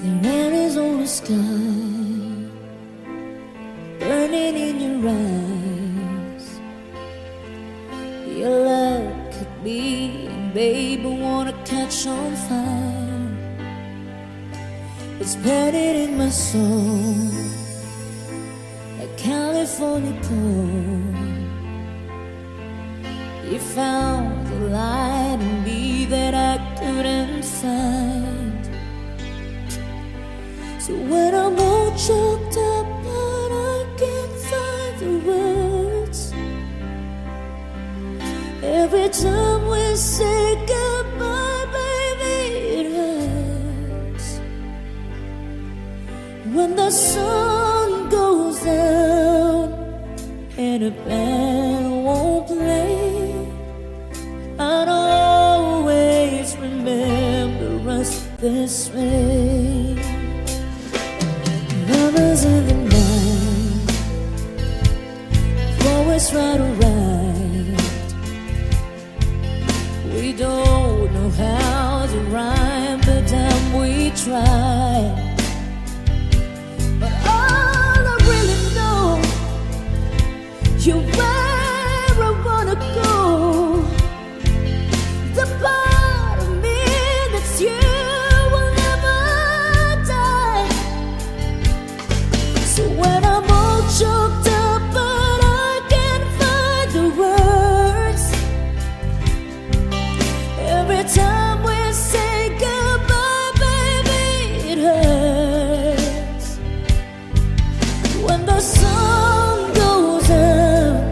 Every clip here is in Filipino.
There is on the sky, burning in your eyes. Your love could be, and babe, I wanna catch on fire. It's burning in my soul, like California cold. You found the light in me that I couldn't find. So when I'm all choked up but I can't find the words, every time we say goodbye, baby, it hurts. When the sun goes down and a band won't play, I'd always remember us this way. Lovers in the night, always right or right. We don't know how to rhyme, but damn we try. But all I really know, you're where I wanna go. The part of me that's you will never die. So when I'm all choked up but I can't find the words, every time we say goodbye, baby, it hurts. When the sun goes up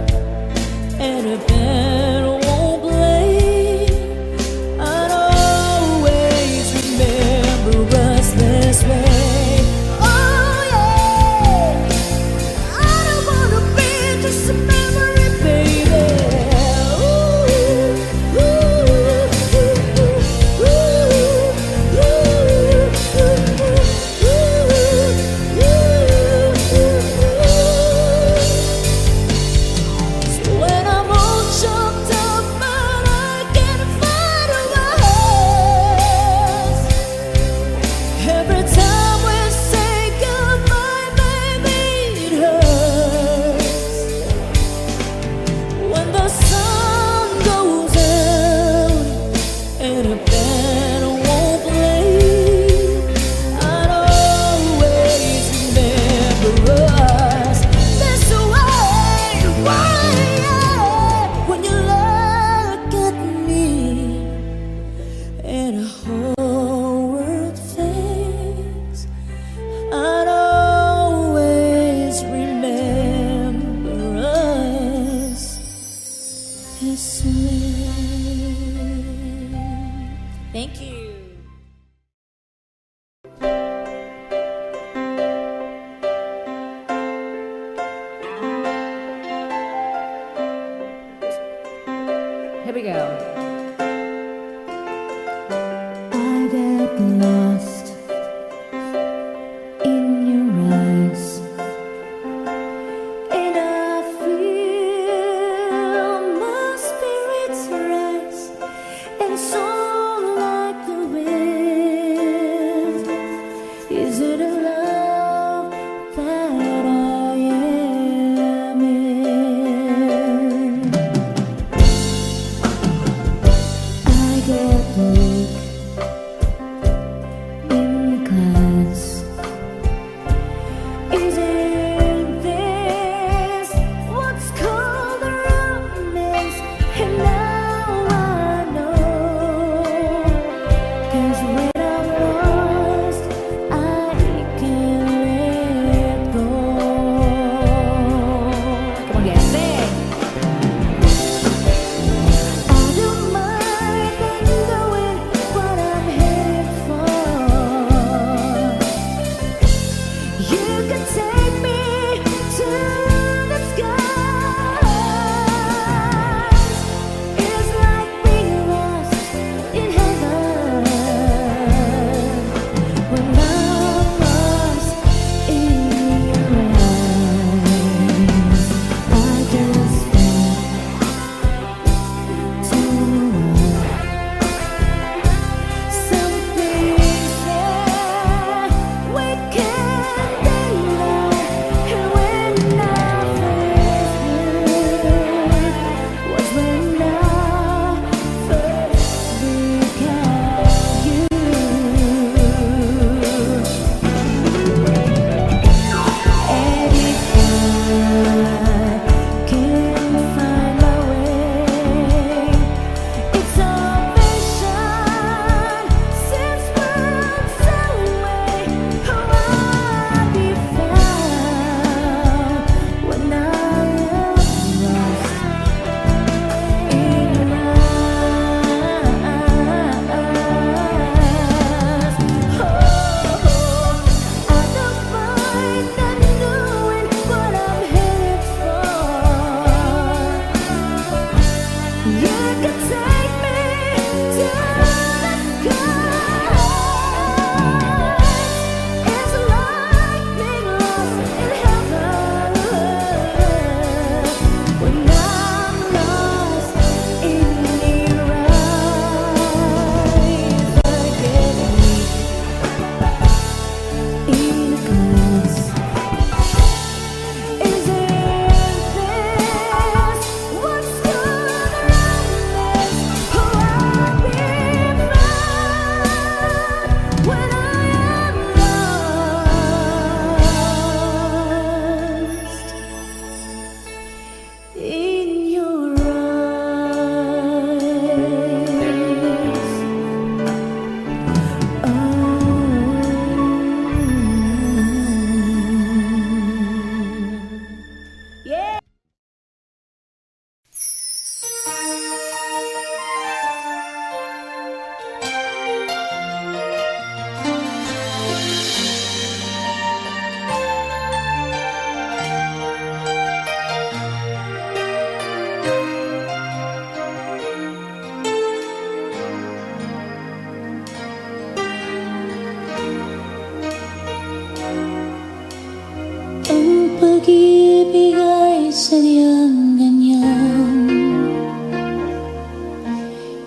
sadyang ganyan.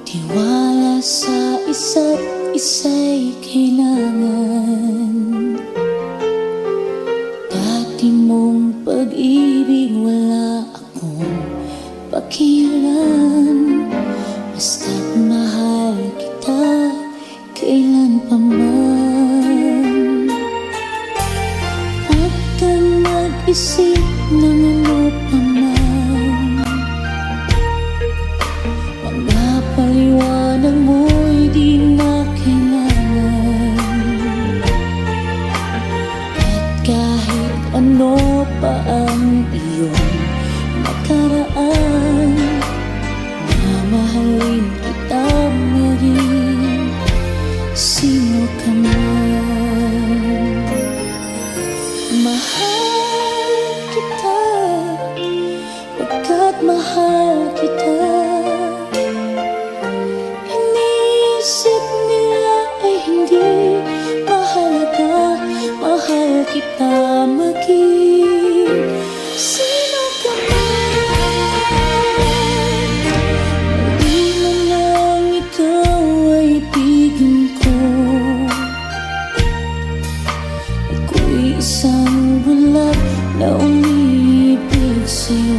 Tiwala sa isa't isa'y kailangan. Dati mong pag-ibig wala akong pakialam. Basta't mahal kita kailan pa man. Huwag kang mag-isip ng ano pa man. Mga paliwanag mo'y di na kailangan. At kahit ano pa ang iyong nakaraan, mamahalin kita maging sino ka man. Mahal kita, pagkat mahal kita. Iniisip nila ay hindi mahalaga, mahal kita maging sino ka man. Di man lang ikaw ay ibigin ko. Ako'y isang bulag na umiibig sa'yo.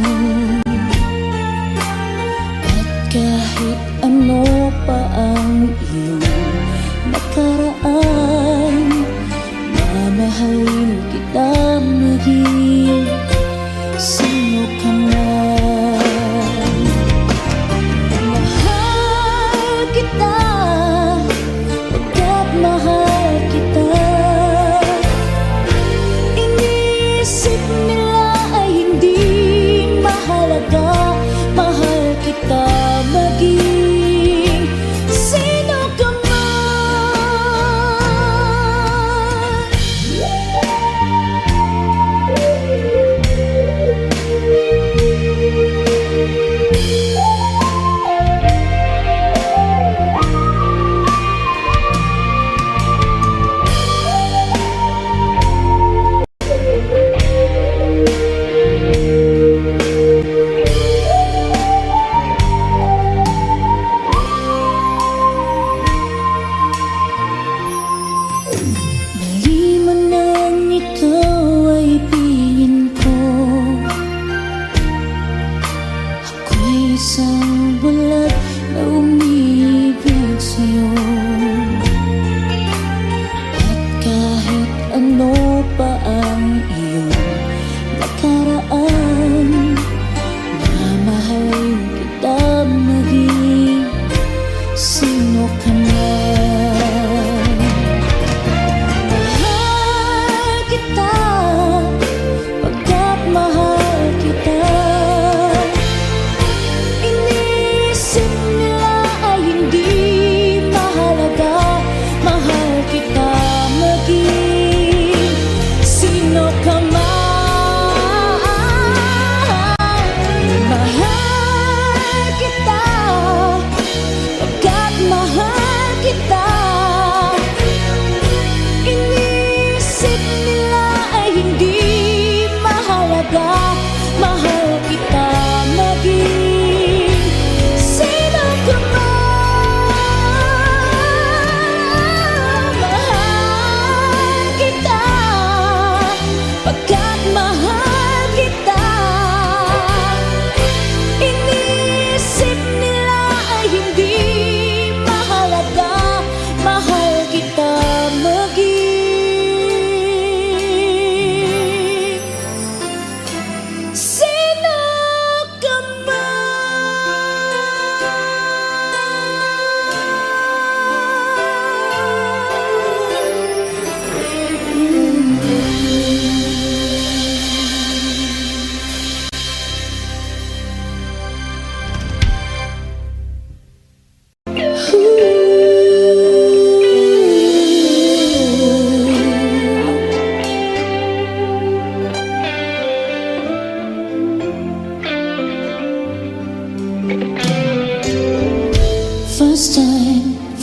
At kahit ano pa ang iyong nakaraan, mamahalin kita maging sino ka man. Mahal kita, pagkat mahal kita. Iniisip nila ay hindi mahalaga, mahal kita maging sino ka man. Mali man nang ikaw ay ibigin ko. Ako'y isang bulag na umiibig sa'yo. At kahit ano pa ang iyong nakaraan, mamahalin kita maging sino ka man. Mahal kita, pagkat mahal kita. Iniisip nila ay hindi mahalaga, mahal kita maging sino ka man. Mahal kita, pagkat mahal kita. Iniisip nila ay hindi mahalaga, mahal kita maging sino ka man. Mahal kita, pagkat mahal kita. Iniisip nila ay hindi mahalaga, mahal kita maging sino ka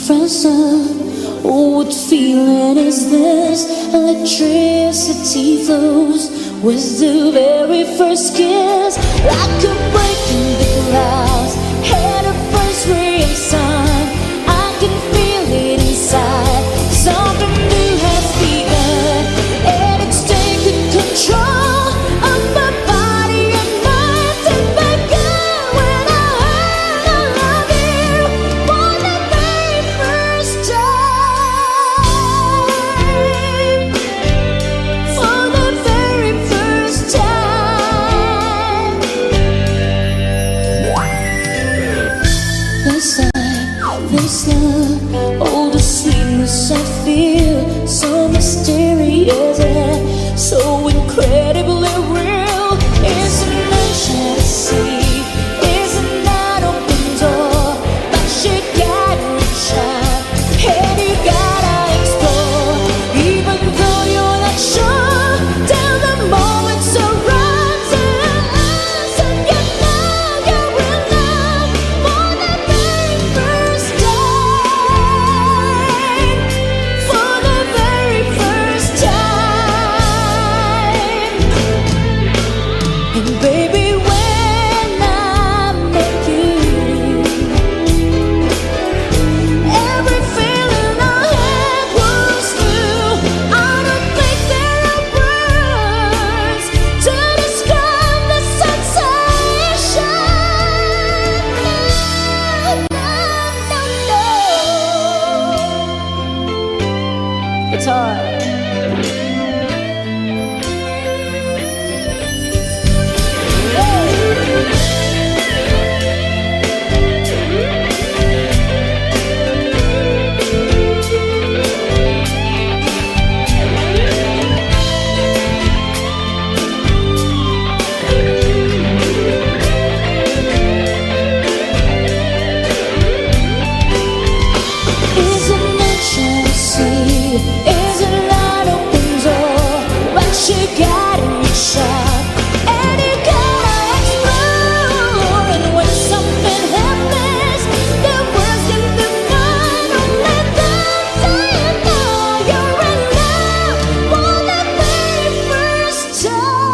first love. Oh, what feeling is this? Electricity flows was the very first kiss, like a break in the clouds. Had a first ray of sun, I can feel it inside. Something new has begun, and it's taken control of my body and mind. Take back good when I heard I love you for the very first time. For the very first time. This love, oh the sweetness I feel, so mysterious and so incredibly real. Isn't that fantasy? Isn't that open door? But you gotta reach out, and you gotta explore. Even though you're not sure, till the moment surrounds you, and you know you're in love for the very first time. For the very first time. And baby, when I met you, every feeling I had was new. I don't think there are words to describe the sensation. No. It's hard. Isn't it fantasy? Isn't that open door? But you gotta reach out, and you gotta explore. And when something happens, the words can define. Only then do you know you're in love for the very first time.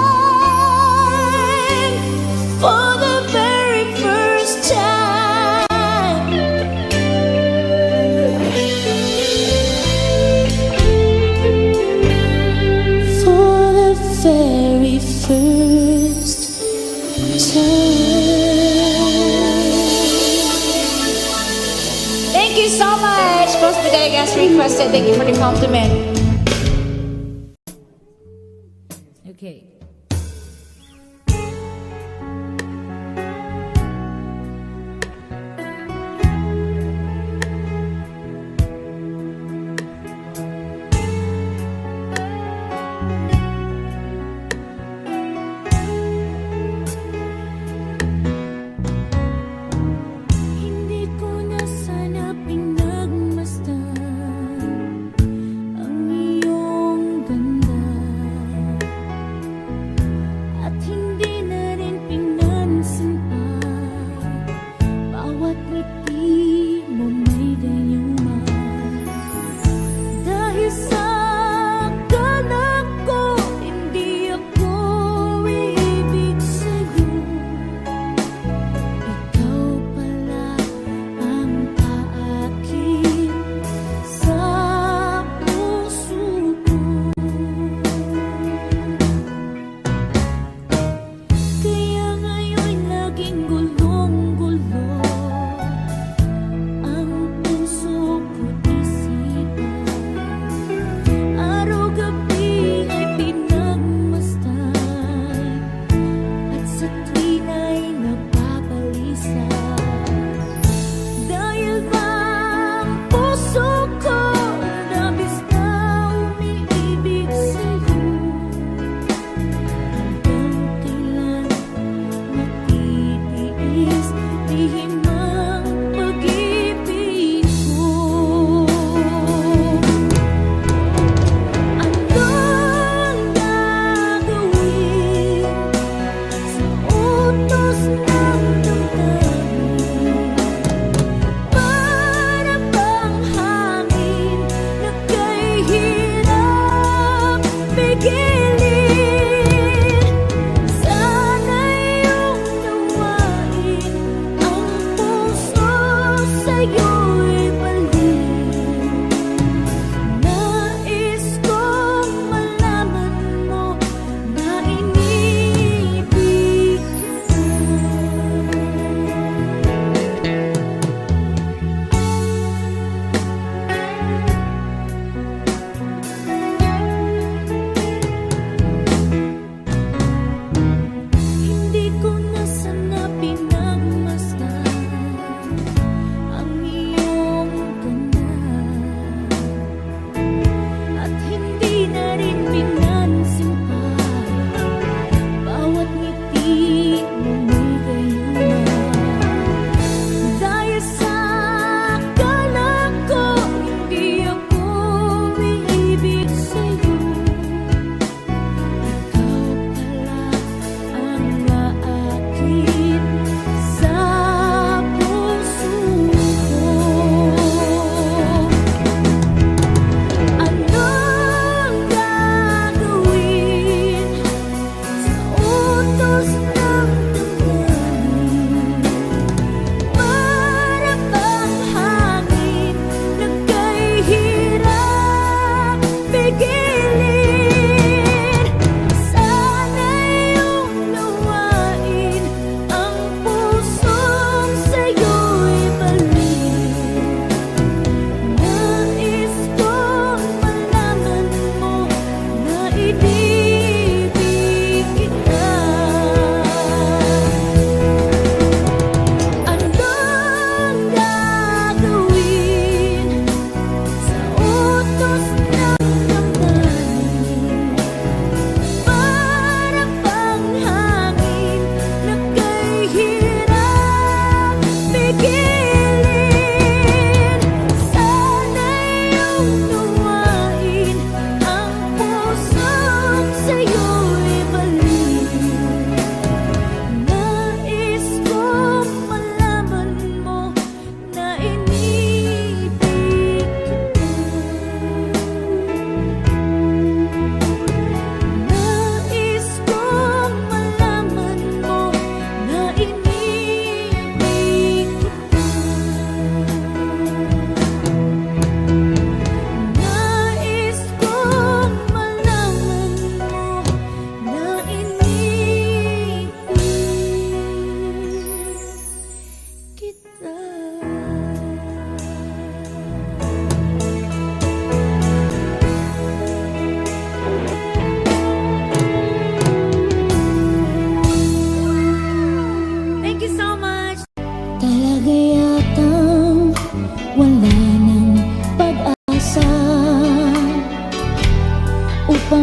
For the very first time. For the very first time. Thank you so much, Post Bodegas requested. Thank you for the compliment. Okay. Hindi ko na sana pinagmasdan ang iyong ganda.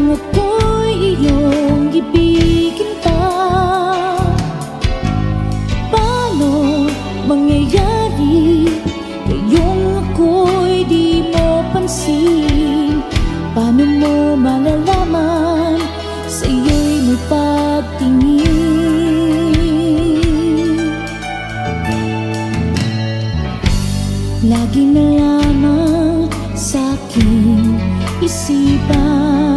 kung ako'y iyong ibigin pa, paano mangyayari ngayong ako'y di mo pansin? Paano mo malalaman sa'yo'y may pagtingin? Lagi na lamang sa'king isipan,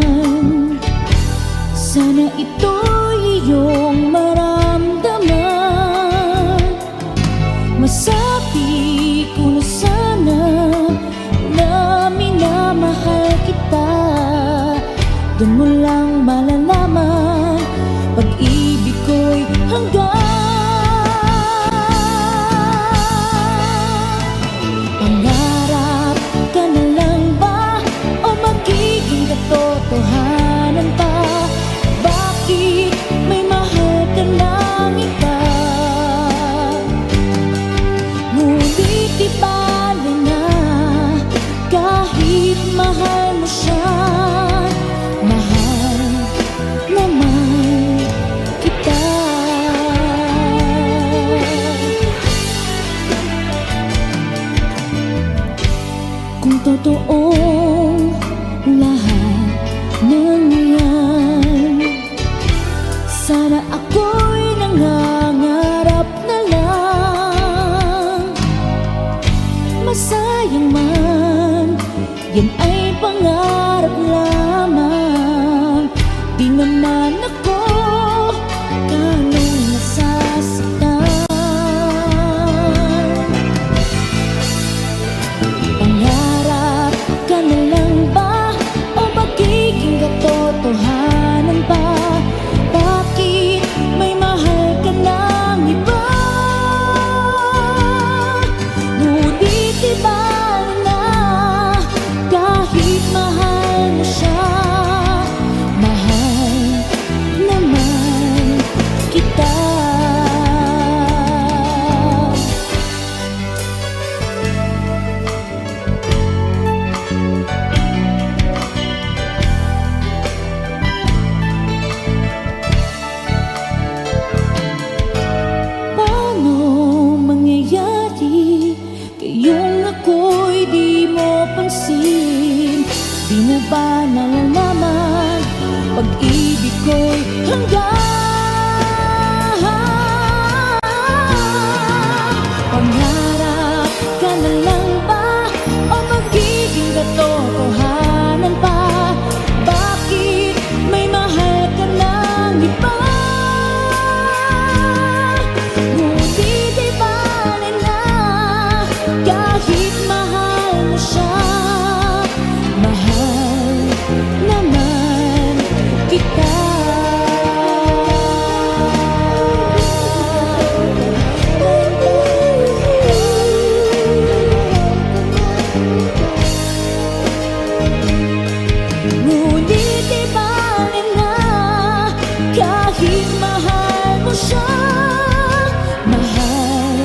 sana ito'y iyong maramdaman. Masabi ko na sana na minamahal kita, doon mo lang malalaman pag-ibig ko'y hanggang. Pangarap ka na lang ba o magiging katotohanan pa? Bakit may mahal ka ng iba? Ngunit di bale na kahit mahal mo siya, mahal naman kita. Kung totoong lahat ng yan, sana ako'y nangangarap na lang. Masayang man, yan ay pangarap lamang. Di naman ako ganong nasasaktan. Pangarap ka na lang ba o magiging katotohanan pa? Bakit may mahal ka ng iba? Ngunit di bale na kahit mahal mo siya, mahal naman kita. Paano mangyayari ngayong ako'y di mo pansin? Di mo ba nalalaman pag-ibig ko'y hanggang? Pangarap ka na lang ba o magiging katotohanan pa? Bakit may mahal ka ng iba? Ngunit di bale na kahit mahal mo siya, mahal naman kita. Ngunit di bale na kahit mahal mo siya, mahal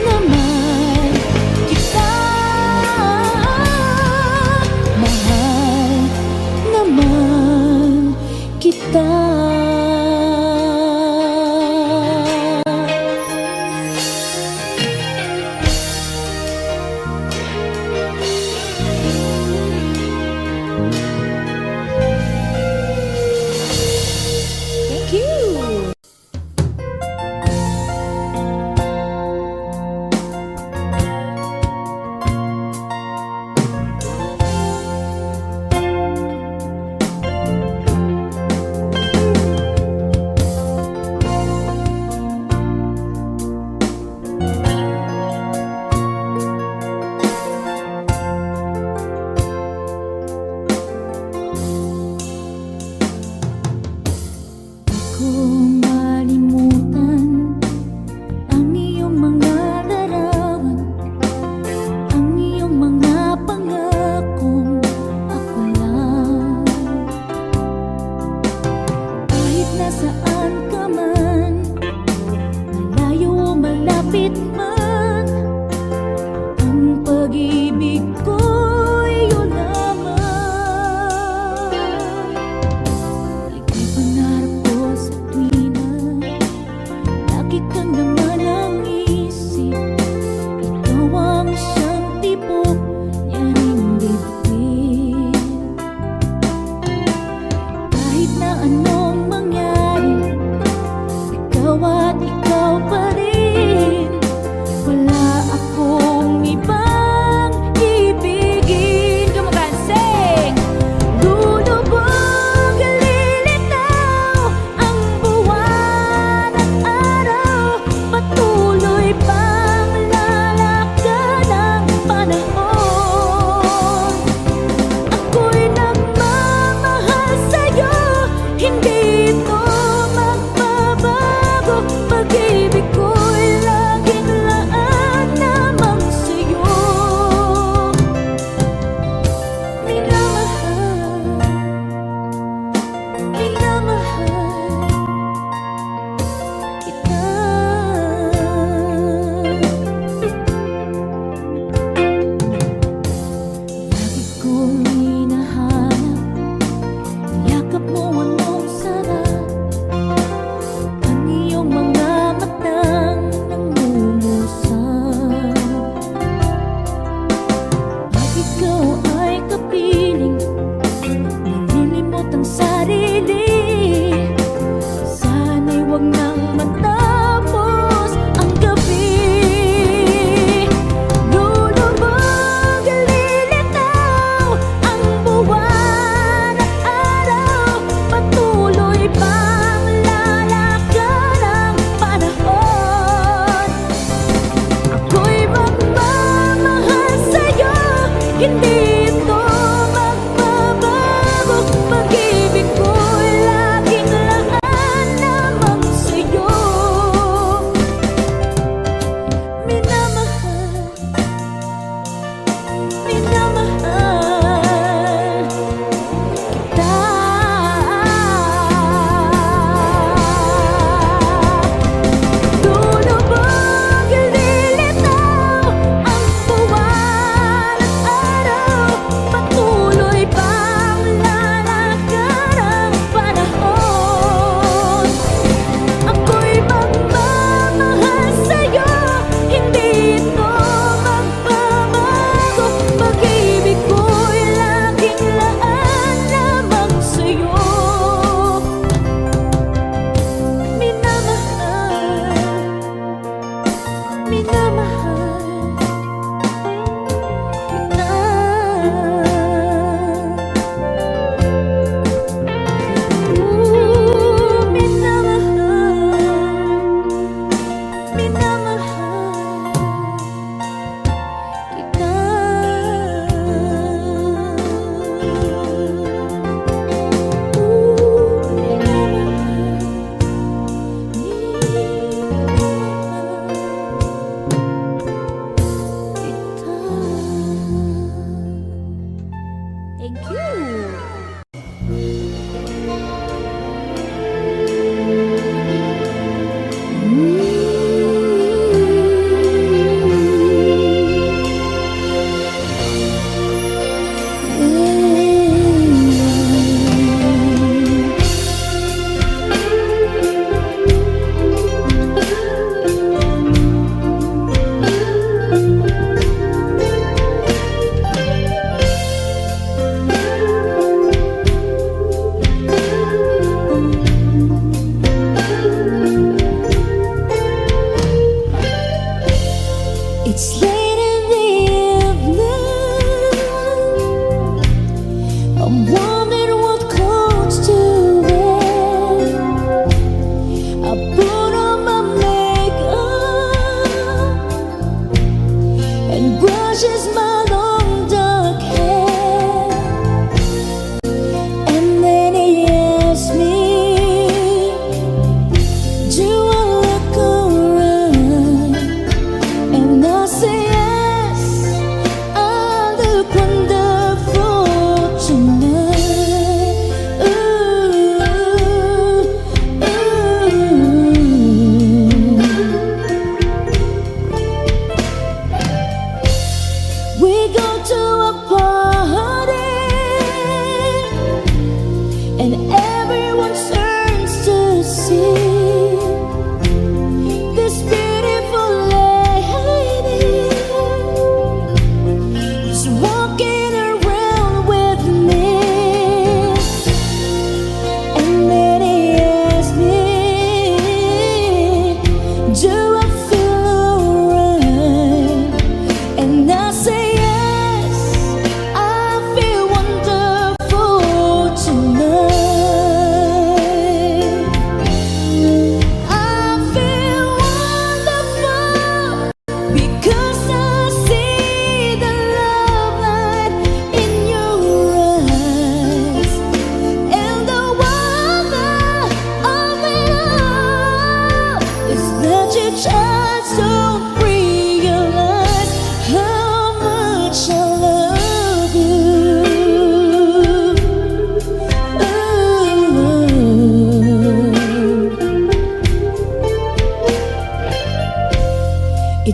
naman kita. Mahal naman kita. Thank you.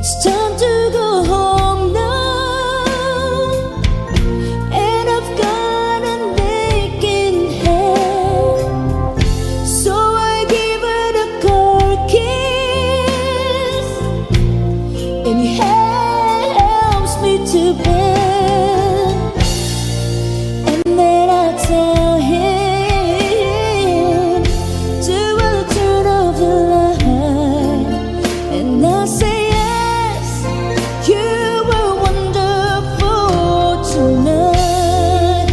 It's time to go home now, and I've got an aching head, so I give it a cold kiss, and he helps me to bed, and then I tell him to turn off the light, and I say you were wonderful tonight.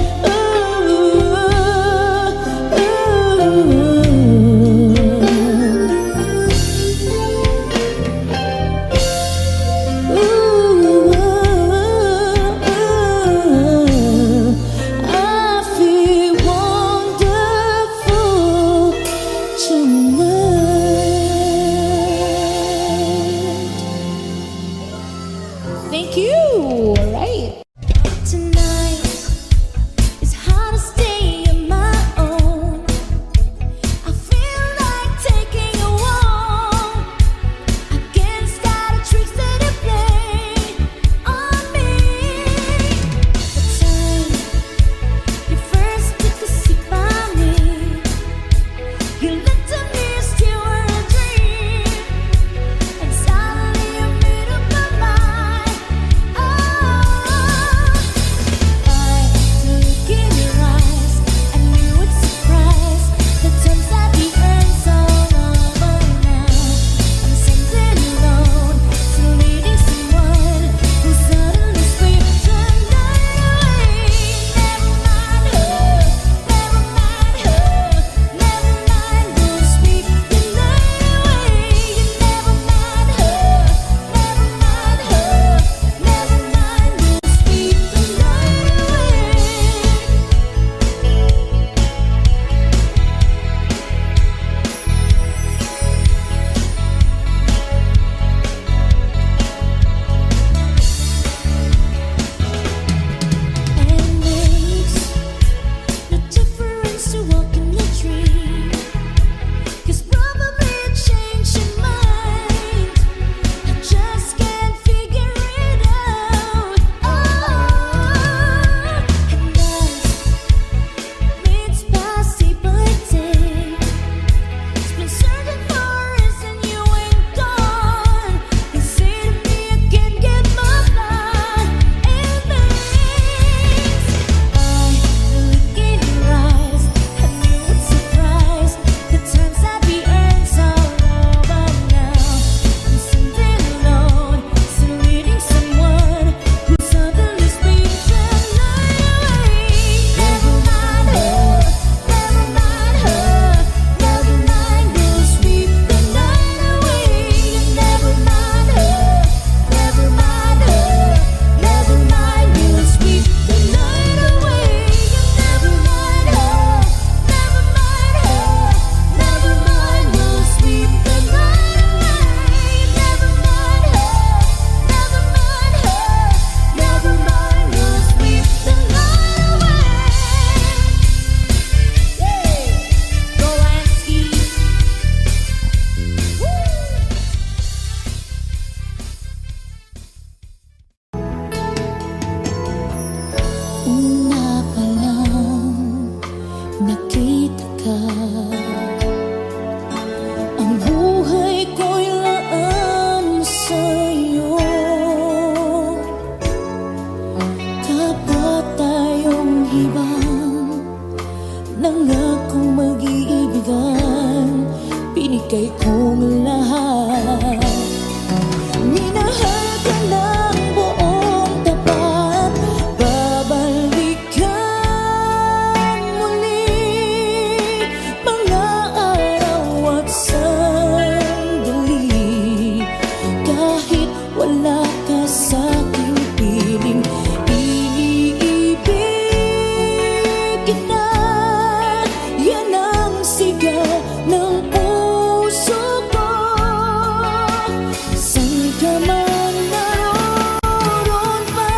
I feel wonderful tonight. Thank you. All right. Tonight is hardest day of my own. I feel like taking a walk against all the tricks that you play on me. The time you first took a sip on me, you looked at me as you were a dream, and suddenly you made up my mind. I look in your eyes, I knew it's surprise. The times that we earned so over now. I'm something alone, still needing someone who suddenly sweeps the night away. Never mind her, never mind her, never mind who'll sweep the night away. Never mind her, never mind her, never mind who'll sweep the night away. And makes no difference to walk in the dream, 'cause probably I changed your mind. I just can't figure it out. And as minutes pass day by day, it's been searching for a reason you ain't gone. You say to me I can't get my mind in things. I look in your eyes, I knew it's surprise. The times that we earned so over now. I'm something alone, still needing someone who suddenly sweeps the night away. Never mind her, never mind her, never mind who'll sweep the night away. Never mind her, never mind her, never mind who'll sweep the night away. Never mind her, never mind her, never mind who'll sweep the night away. Never mind her, never mind her, never mind who'll sweep the night away. Golanski. Una pa lang nakita ka, ang buhay ko'y laan sa'yo. Kapwa tayong hibang, nangakong mag-iibigan, binigay kong lahat. Minahal ka ng buong tapat, babalikan muli mga araw at sandali. Kahit wala ka sa'king piling, iniibig kita. Yan ang sigaw ng puso ko. Saan ka man naroon pa,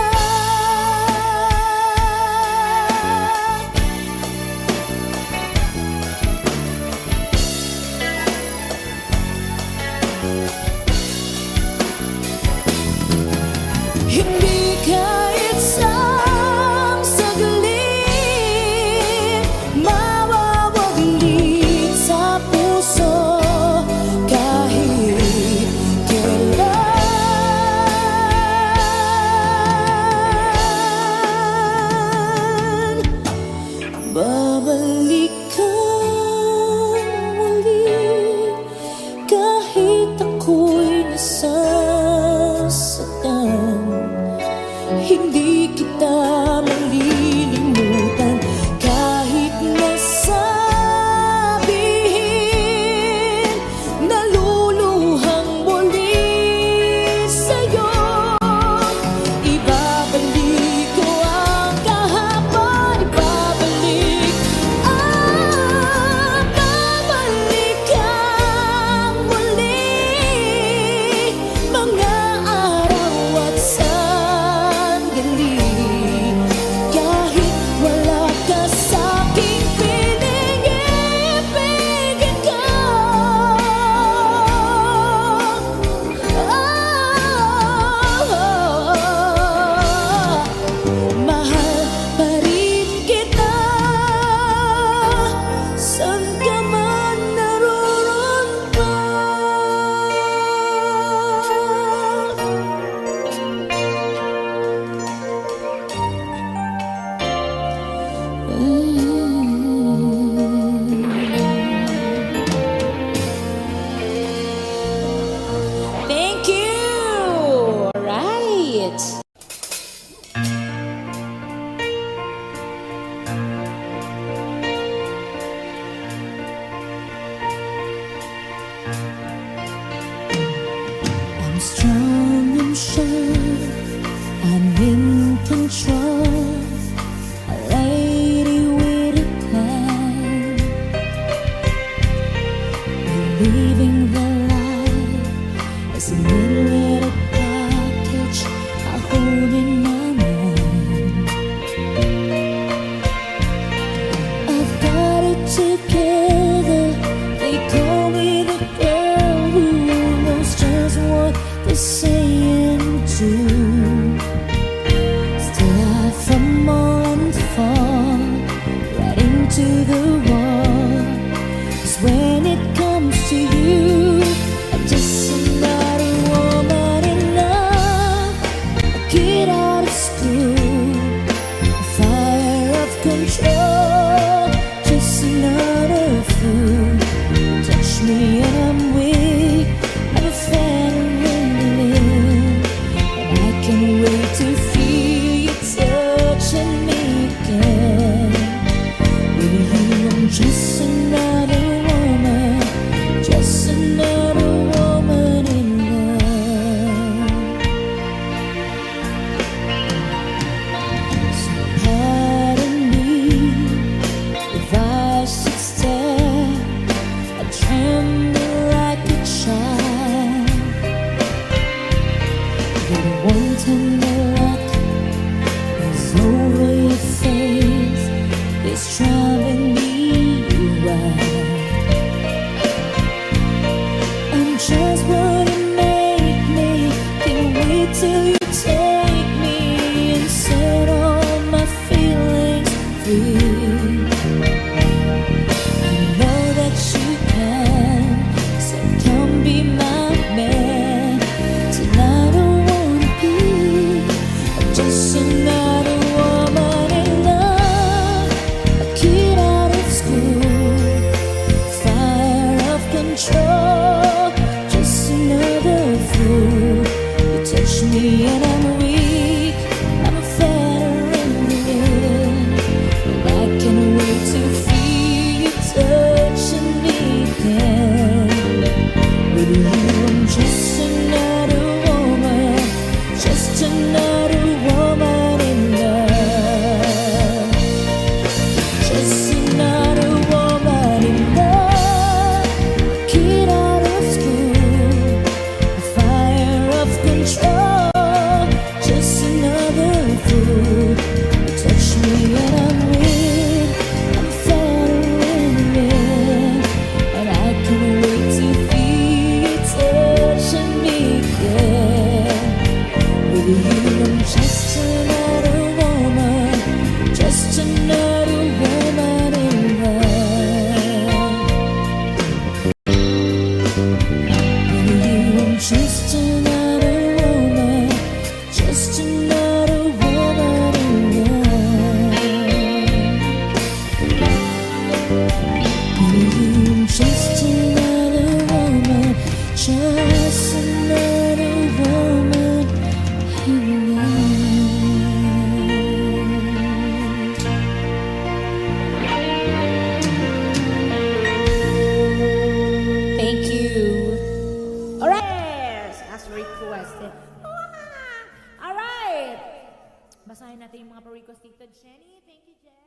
Bumalik ka muli kahit ako'y nasasaktan. Hindi kita malilimutan kahit nasabihin. Naluluhang muli sa'yo. Ibabalik ko ang kahapon, ibabalik. Babalik kang muli. Mga araw at sandali, kahit wala ka sa'king piling, ibigin ko. Mahal pa rin kita, saan ka man naroon pa. Thank you. Right. I'm strong, I'm sure, I'm in control. A lady with a plan, believing the lie as a little package I hold in my mind. I've got it together. They call me the girl who knows just what they're saying too. Still I fumble and fall right into the wall. 'Cause when it comes to you, I'm just another woman in love. I get out of school, fire of control, just another fool. Touch me and I'm weak, I'm a phantom in the wind, and I can't wait to feel you touching me again. With you I'm just another woman, just another woman in love. So pardon me if I should stare. I tremble like a child. But one tender look is over your face, it's driving me wild. I'm just what you make me. Can't wait till you take me and set all my feelings free. I know that you can, so come be my man. Tonight I wanna be just another woman in love. I get You're just another woman, just another woman in love. Thank you. Alright! Yes, as requested. Alright! Basahin natin yung mga pa-request dito. Jenny, thank you, Jen.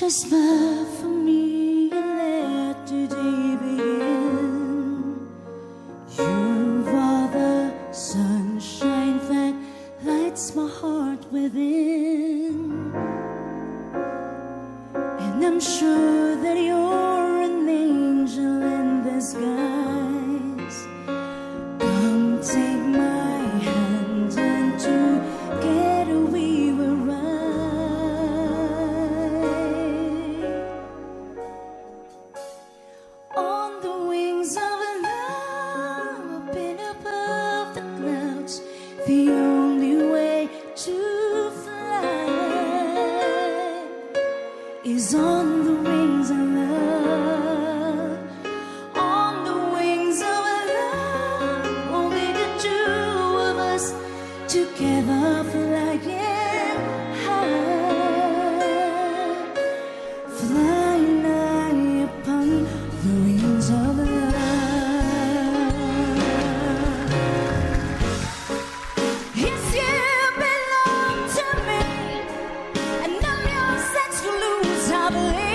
Just smile for me and let today begin. You are the sunshine that lights my heart within. And I'm sure that you're an angel in disguise. Come take my hand and together we will ride on the wings of love, up and above the clouds. The only way to fly is on the wings of love. On the wings of love, only the two of us together flying high, flying high upon the wings of love. Yes, you belong to me, and I'm yours exclusively.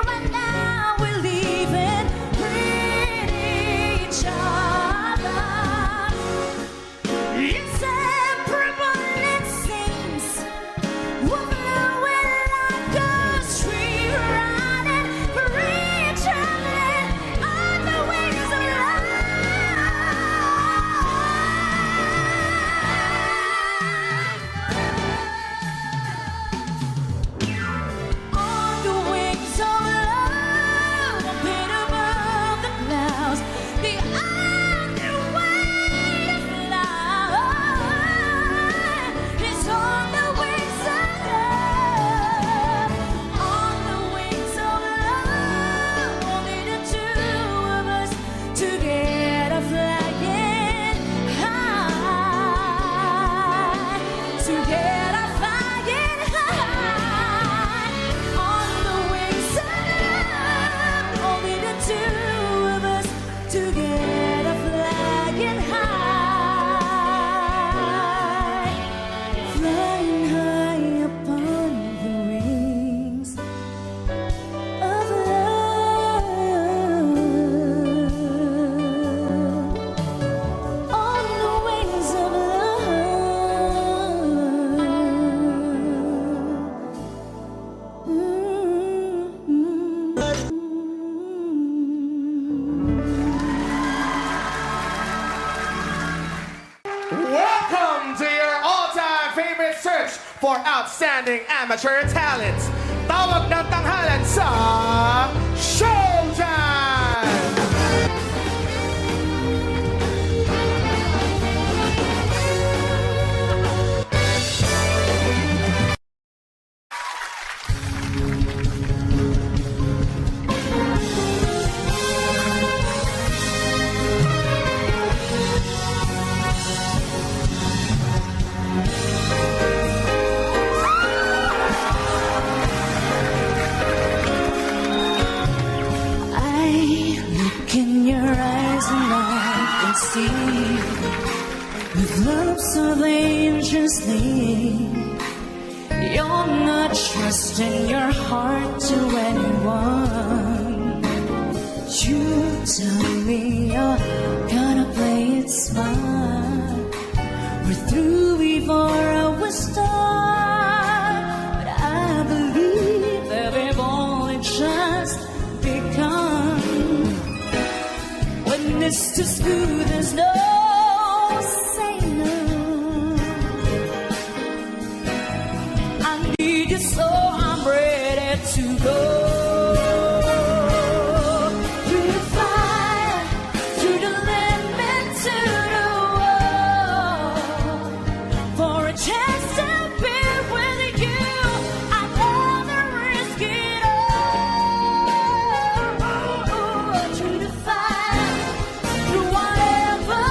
Right now we're leaving each other. Inseparable it seems. We're flowing like a stream, riding free, traveling on the wings of love. On the wings of love, up and above the clouds, the only way to fly is on the wings of love. On the wings of love, only the two of us together flying high, together flying high. On the wings of love, only the two of us together flying high, flying high upon the wings of love. On the wings of Welcome to your all-time favorite search for outstanding amateur talents. Tawag ng tanghalan sa Showtime! I look in your eyes and I can see with love so dangerously. You're not trusting your heart to anyone. You tell me you're gonna play it smart. We're through before our start, but I believe that we've only just begun. When it's too smooth, there's no saying no. I need you so I'm ready to go. Through the fire, through the limit, to the wall. For a chance to be with you, I'd rather risk it all. Through the fire, through whatever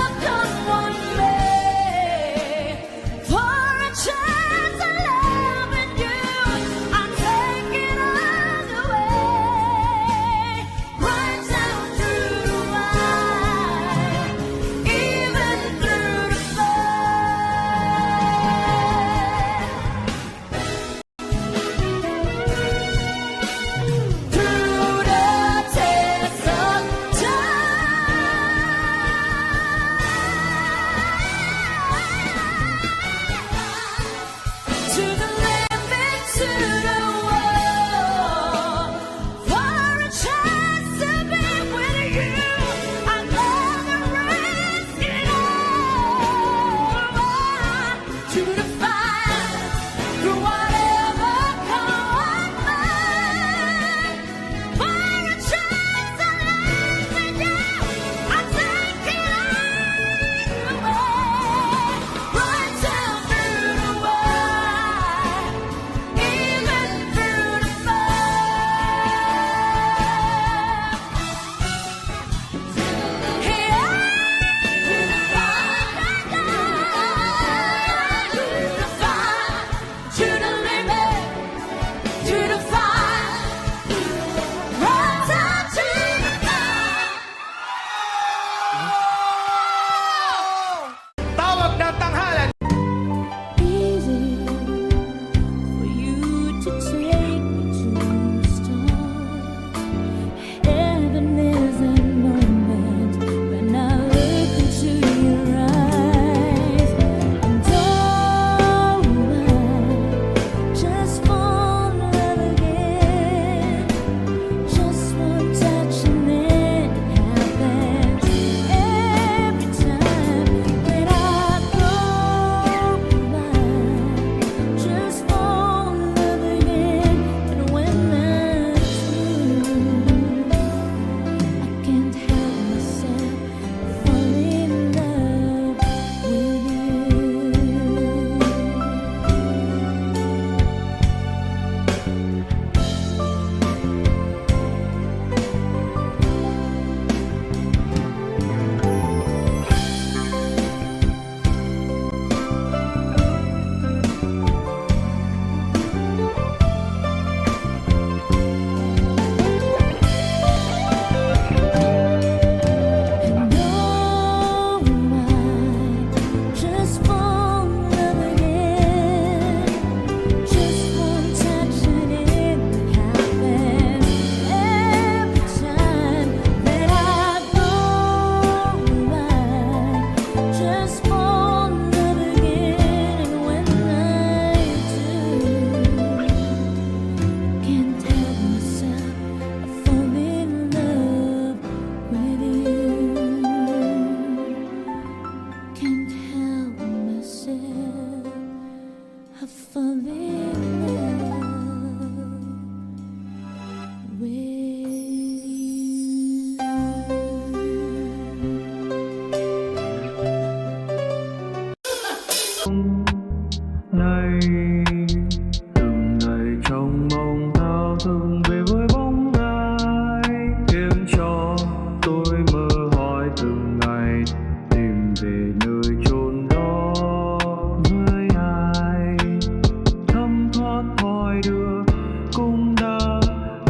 help myself. I fall in love with này từng ngày trong mong thao thức về với bóng ai khiến cho tôi mơ hỏi từng ngày tìm về nơi chốn đó với ai thấm thoát hỏi đưa cũng đã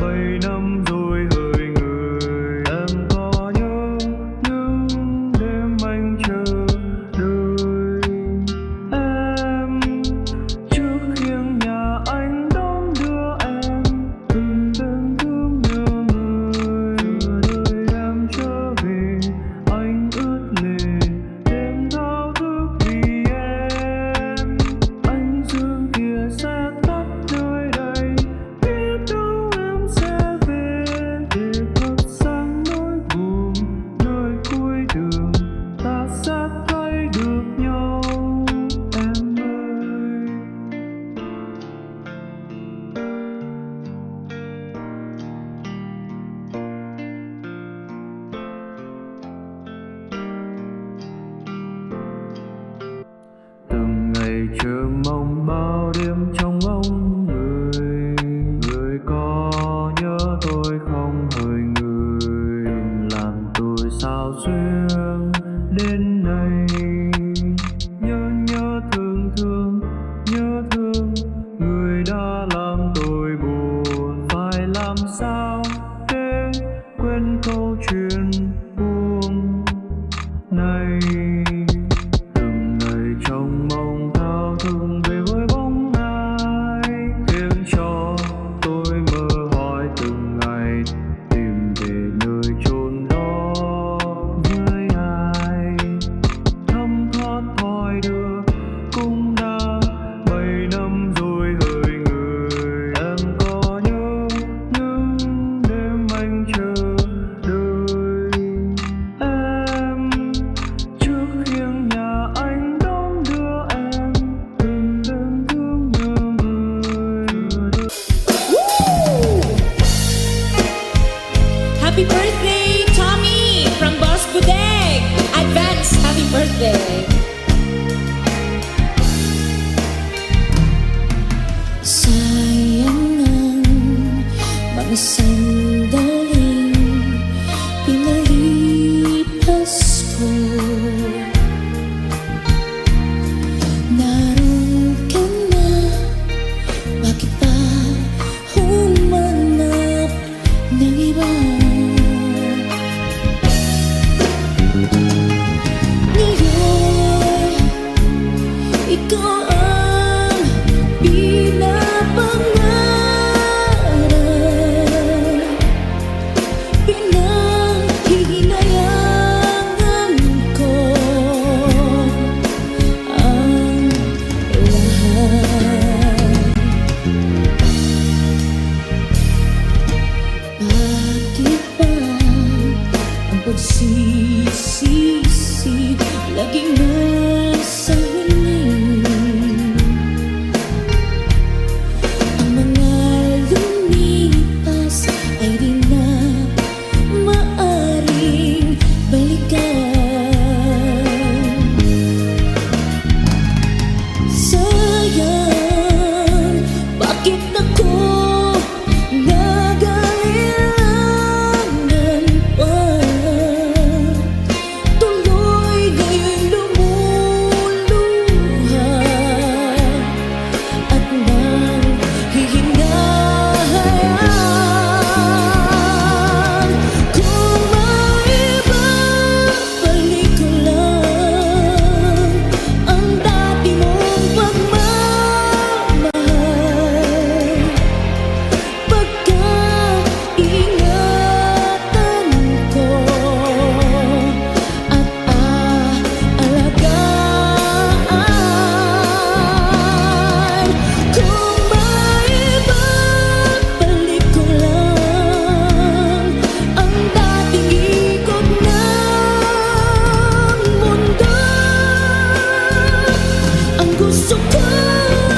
7 năm rồi hỡi người em có nhớ những đêm anh chờ đợi em trước khiêng nhà anh đón đưa em từng đêm thương nhớ người đợi em trở về anh ướt lệ đêm thao thức vì em ánh dương kia sẽ tắt nơi đây biết đâu em sẽ về để thắp sáng nỗi buồn nơi cuối đường ta sẽ thấy được nhau em ơi. Từng ngày chờ mong bao đêm trong ngóng người người có nhớ tôi không hỡi người làm tôi sao xuyên đến nay nhớ thương người đã làm tôi buồn phải làm sao để quên câu chuyện buồn này từng ngày trong mong thao thức về với bóng ai khiến cho tôi mơ hỏi từng ngày tìm về nơi chốn đó với ai thấm thoát hỏi đưa cũng đã 7 năm rồi hỡi người em có nhớ những đêm anh chờ đợi em trước khiêng nhà anh đón đưa em từng đêm thương nhớ người. Happy birthday, Tommy, from Boss Budeg. Advance happy birthday. sayang ang mga sandaling pinalipas ko. Naroon ka na, bakit pa humanap ng iba? Ngayon, ikaw ang pinapangarap so good.